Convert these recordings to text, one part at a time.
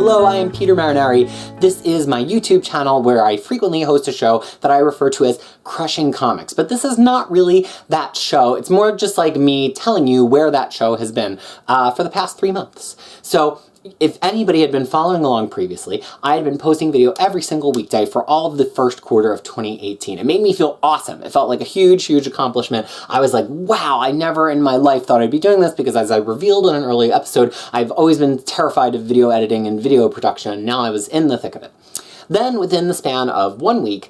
Hello, I am Peter Marinari. This is my YouTube channel where I frequently host a show that I refer to as Crushing Comics. But this is not really that show. It's more just like me telling you where that show has been for the past 3 months. So if anybody had been following along previously, I had been posting video every single weekday for all of the first quarter of 2018. It made me feel awesome. It felt like a huge, huge accomplishment. I was like, wow, I never in my life thought I'd be doing this because, as I revealed in an early episode, I've always been terrified of video editing and video production, and now I was in the thick of it. Then, within the span of 1 week,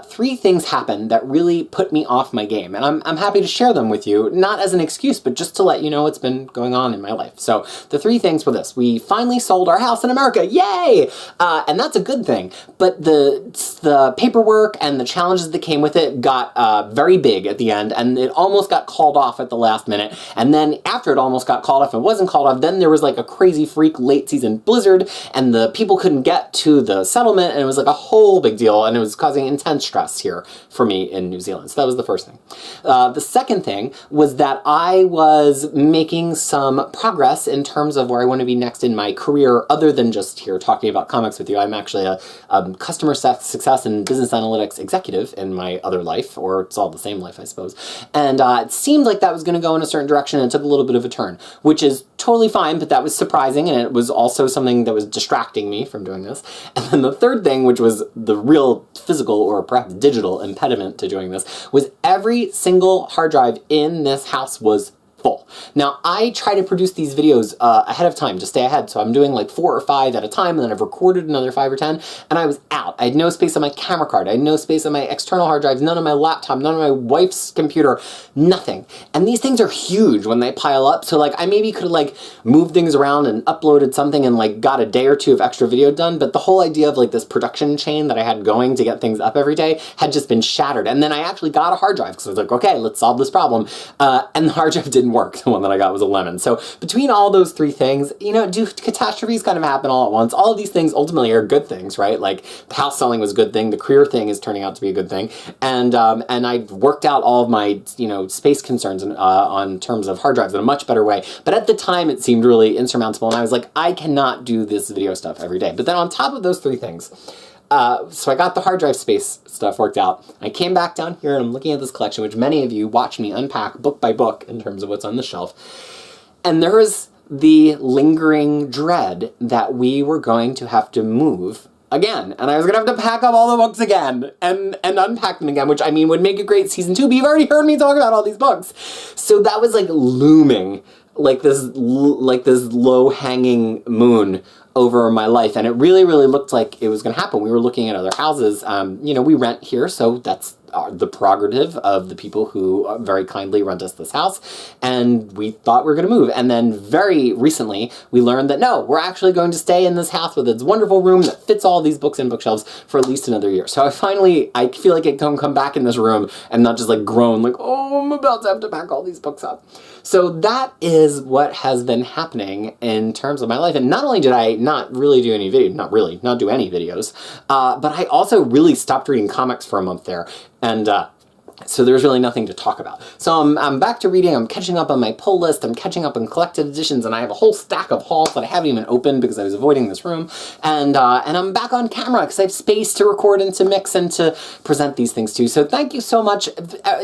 3 things happened that really put me off my game, and I'm happy to share them with you, not as an excuse, but just to let you know what's been going on in my life. So, the 3 things were this. We finally sold our house in America, yay! And that's a good thing, but the paperwork and the challenges that came with it got very big at the end, and it almost got called off at the last minute, and then after it almost got called off and wasn't called off, then there was like a crazy freak late season blizzard, and the people couldn't get to the settlement, and it was like a whole big deal, and it was causing intense stress here for me in New Zealand. So that was the first thing. The second thing was that I was making some progress in terms of where I want to be next in my career, other than just here talking about comics with you. I'm actually a customer success and business analytics executive in my other life, or it's all the same life, I suppose. And it seemed like that was going to go in a certain direction, and it took a little bit of a turn, which is totally fine, but that was surprising, and it was also something that was distracting me from doing this. And then the third thing, which was the real physical or perhaps digital impediment to doing this, was every single hard drive in this house was full. Now, I try to produce these videos ahead of time to stay ahead, so I'm doing like 4 or 5 at a time, and then I've recorded another 5 or 10, and I was out. I had no space on my camera card, I had no space on my external hard drives, none on my laptop, none on my wife's computer, nothing. And these things are huge when they pile up, so like I maybe could have like moved things around and uploaded something and like got a day or 2 of extra video done, but the whole idea of like this production chain that I had going to get things up every day had just been shattered. And then I actually got a hard drive because I was like, okay, let's solve this problem. And the hard drive didn't work. The one that I got was a lemon. So between all those 3 things, you know, do catastrophes kind of happen all at once? All of these things ultimately are good things, right? Like the house selling was a good thing, the career thing is turning out to be a good thing, and I've worked out all of my, you know, space concerns on terms of hard drives in a much better way. But at the time it seemed really insurmountable, and I was like, I cannot do this video stuff every day. But then on top of those 3 things, so I got the hard drive space stuff worked out. I came back down here and I'm looking at this collection, which many of you watch me unpack book by book in terms of what's on the shelf. And there was the lingering dread that we were going to have to move again. And I was going to have to pack up all the books again and unpack them again, which I mean would make a great season 2, but you've already heard me talk about all these books. So that was like looming like this low-hanging moon over my life, and it really, really looked like it was going to happen. We were looking at other houses. You know, we rent here, so that's the prerogative of the people who very kindly rent us this house, and we thought we were going to move. And then very recently, we learned that no, we're actually going to stay in this house with its wonderful room that fits all these books in bookshelves for at least another year. So I feel like I can come back in this room and not just like groan like, oh, I'm about to have to pack all these books up. So that is what has been happening in terms of my life. And not only did I not really do any not do any videos, but I also really stopped reading comics for a month there. And so there's really nothing to talk about. So I'm back to reading, I'm catching up on my pull list, I'm catching up on collected editions, and I have a whole stack of hauls that I haven't even opened because I was avoiding this room. And I'm back on camera because I have space to record and to mix and to present these things to. So thank you so much.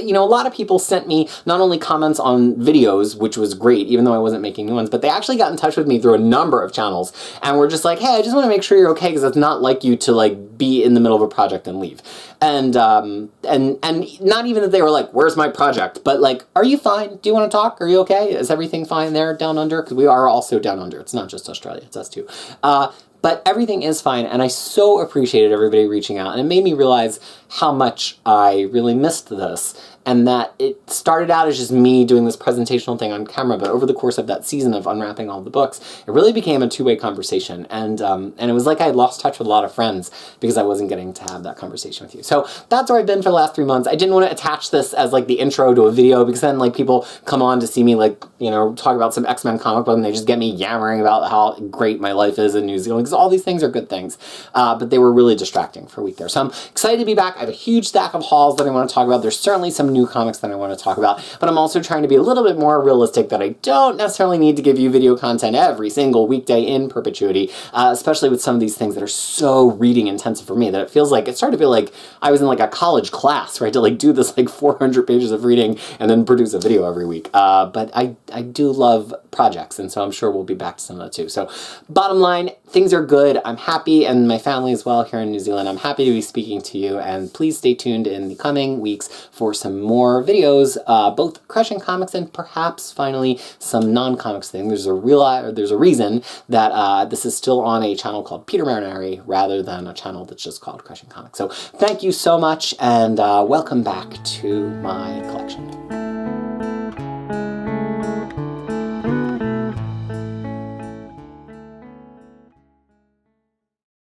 You know, a lot of people sent me not only comments on videos, which was great, even though I wasn't making new ones, but they actually got in touch with me through a number of channels and were just like, hey, I just want to make sure you're okay because it's not like you to like be in the middle of a project and leave. And not even that they were like, where's my project? But like, are you fine? Do you want to talk? Are you okay? Is everything fine there down under? Because we are also down under. It's not just Australia, it's us too. But everything is fine, and I so appreciated everybody reaching out, and it made me realize how much I really missed this, and that it started out as just me doing this presentational thing on camera, but over the course of that season of unwrapping all the books, it really became a 2-way conversation, and it was like I had lost touch with a lot of friends because I wasn't getting to have that conversation with you. So that's where I've been for the last 3 months. I didn't want to attach this as like the intro to a video because then like people come on to see me like, you know, talk about some X-Men comic book and they just get me yammering about how great my life is in New Zealand, because all these things are good things, but they were really distracting for a week there. So I'm excited to be back. have a huge stack of hauls that I want to talk about. There's certainly some new comics that I want to talk about, but I'm also trying to be a little bit more realistic that I don't necessarily need to give you video content every single weekday in perpetuity, especially with some of these things that are so reading intensive for me that it started to feel like I was in like a college class, right, to like do this like 400 pages of reading and then produce a video every week. But I do love projects, and so I'm sure we'll be back to some of that too. So bottom line, things are good. I'm happy, and my family as well here in New Zealand. I'm happy to be speaking to you, and please stay tuned in the coming weeks for some more videos, both crushing comics and perhaps finally some non-comics thing. There's a reason that this is still on a channel called Peter Marinari rather than a channel that's just called Crushing Comics. So thank you so much, and welcome back to my collection.